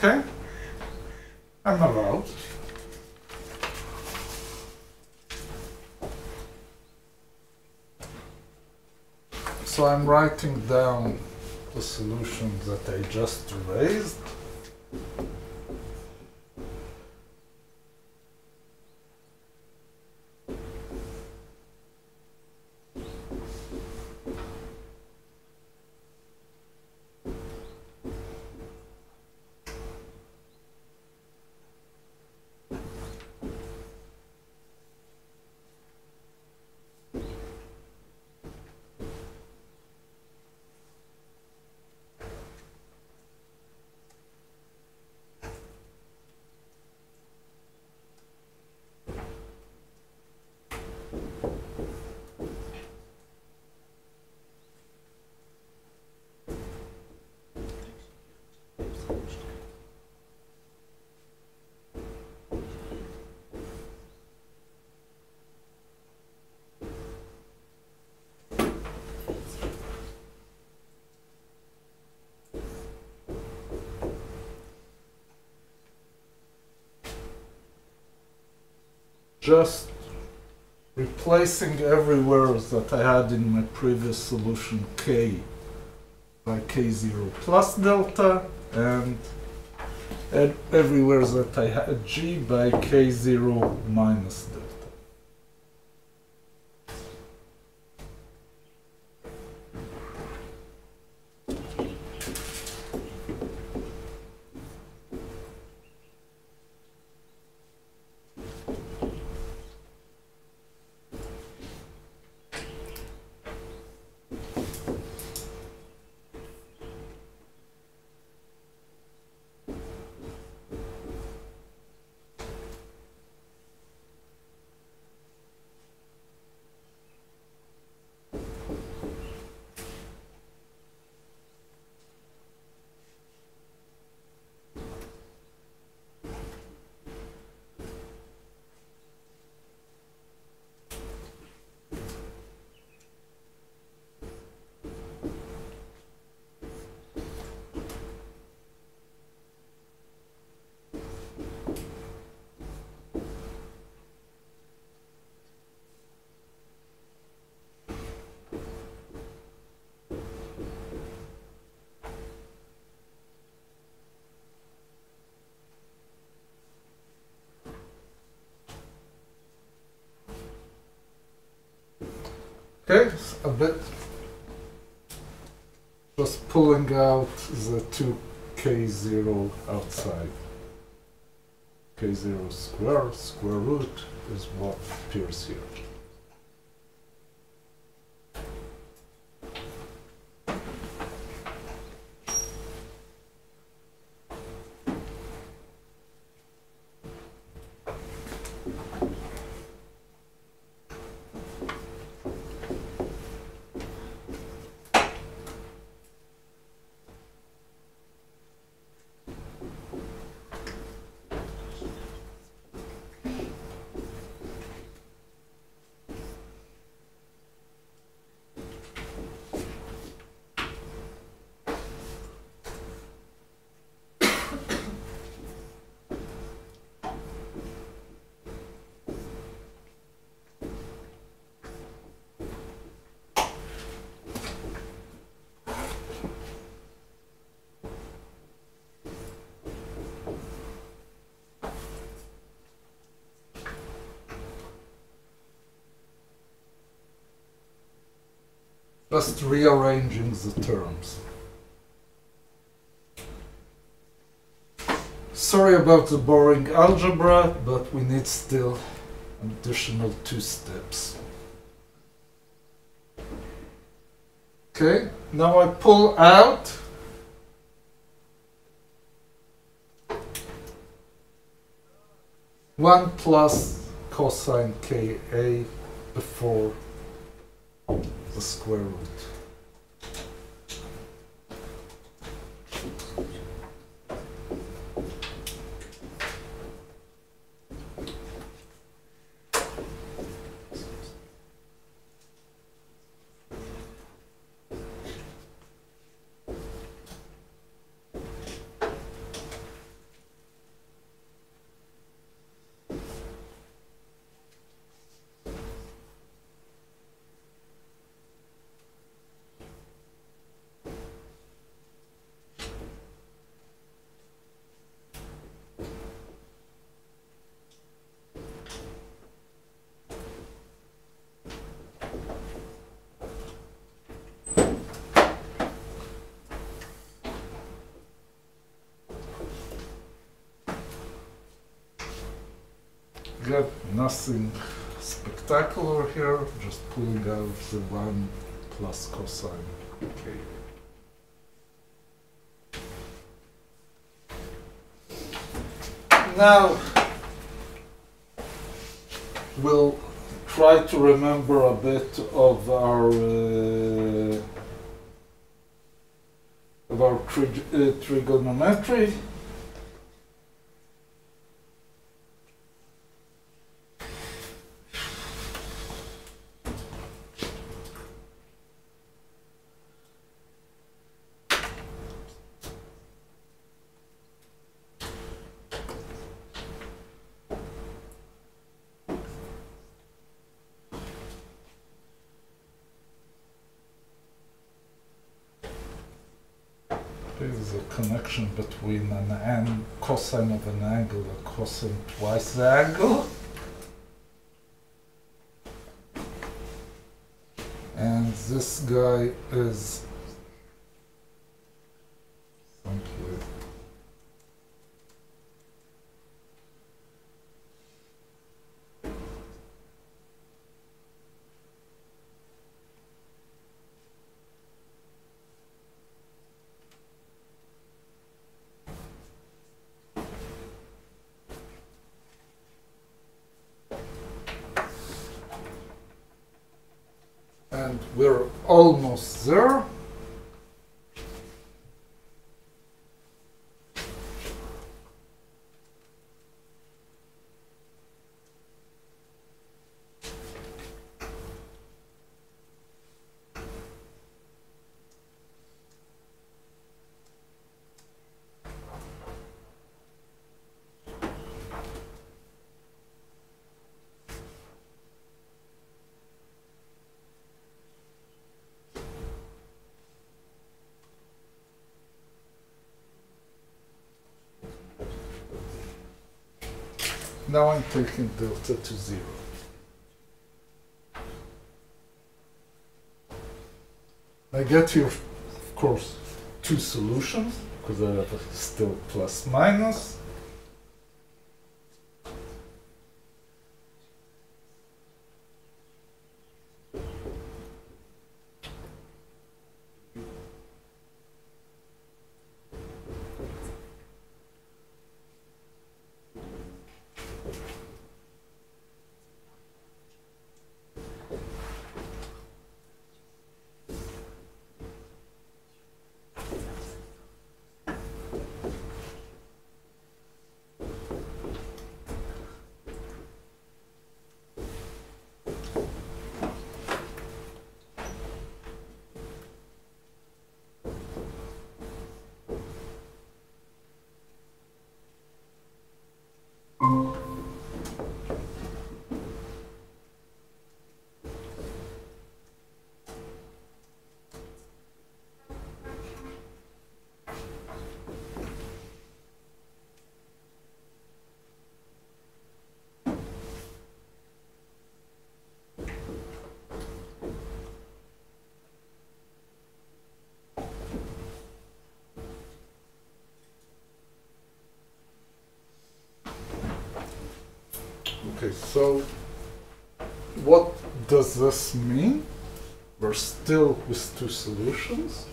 okay, I'm allowed. So I'm writing down the solutions that I just raised. Just replacing everywhere that I had in my previous solution k by k0 plus delta and and everywhere that I had G by K0 minus delta. Okay, a bit just pulling out the 2k0 outside. K0 square root is what appears here. Just rearranging the terms. Sorry about the boring algebra, but we need still an additional 2 steps. Okay, now I pull out one plus cosine Ka before the square root. Got nothing spectacular here, just pulling out the 1 plus cosine K. Now we'll try to remember a bit of our trigonometry. Okay, there's a connection between an cosine of an angle and cosine twice the angle. And this guy is simply and we're almost there. Now I'm taking delta to 0. I get here, of course, two solutions, because I have still plus minus. Okay, so what does this mean? We're still with two solutions.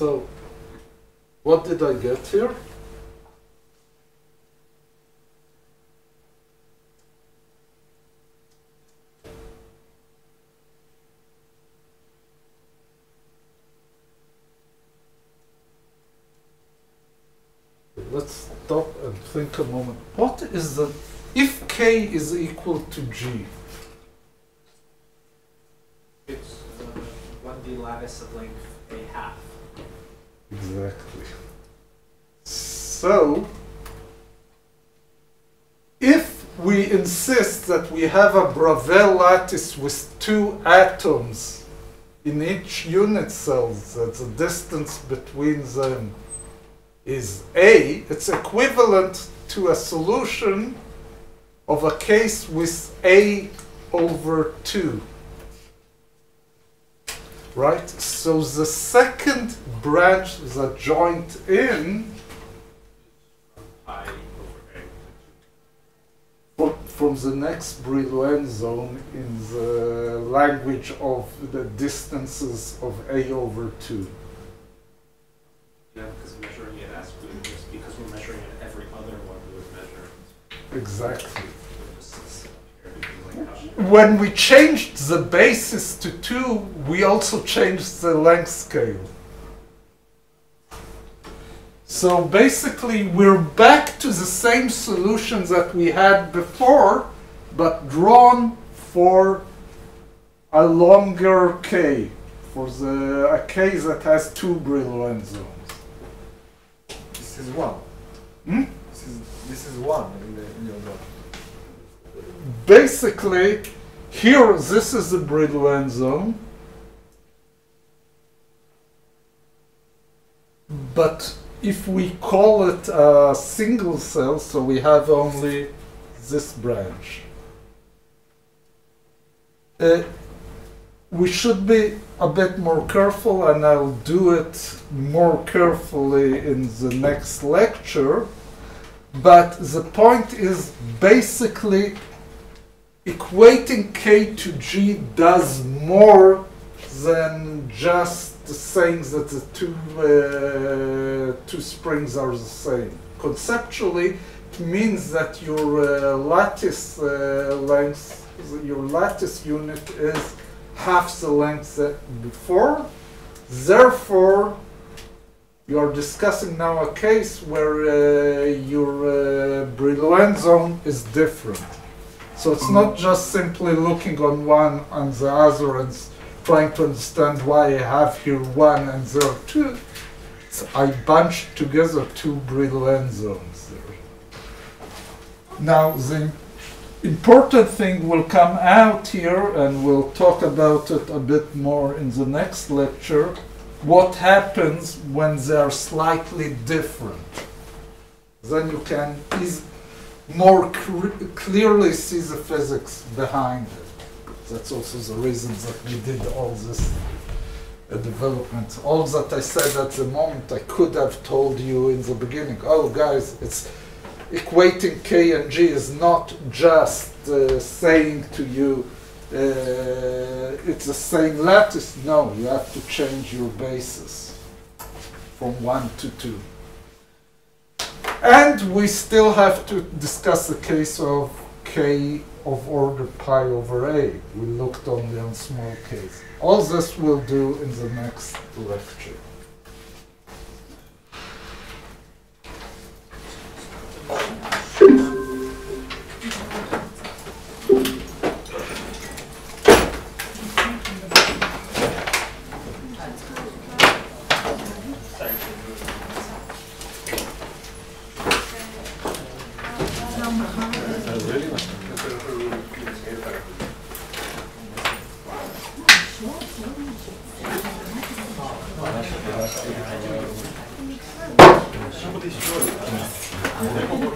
So, what did I get here? Let's stop and think a moment. What is the, if k is equal to g? It's 1D lattice of length a half. Exactly. So, if we insist that we have a Bravell lattice with two atoms in each unit cell, that the distance between them is A, it's equivalent to a solution of a case with A over 2. Right? So the second branch that joined in I over from the next Brillouin zone in the language of the distances of A over 2. Yeah, because measuring it as we just because we're measuring it every other one we would measure. Exactly. Like When we changed the basis to 2, we also changed the length scale. So basically, we're back to the same solutions that we had before, but drawn for a longer K, for a K that has 2 Brillouin zones. This is 1. Hmm? This is 1 in your graph. Basically, here, this is the Brillouin zone. But if we call it a single cell, so we have only this branch. We should be a bit more careful, and I'll do it more carefully in the next lecture. But the point is basically equating K to G does more than just saying that the two springs are the same. Conceptually, it means that your lattice length, your lattice unit is half the length that before. Therefore, you are discussing now a case where your Brillouin zone is different. So it's not just simply looking on one and the other and trying to understand why I have here 1 and there 2. So I bunched together 2 Brillouin zones there. Now the important thing will come out here, and we'll talk about it a bit more in the next lecture, what happens when they are slightly different. Then you can more clearly see the physics behind it. That's also the reason that we did all this development. All that I said at the moment, I could have told you in the beginning. Oh, guys, it's equating K and G is not just saying to you it's the same lattice. No, you have to change your basis from 1 to 2. And we still have to discuss the case of K of order pi over A. We looked only on small k's. All this we'll do in the next lecture.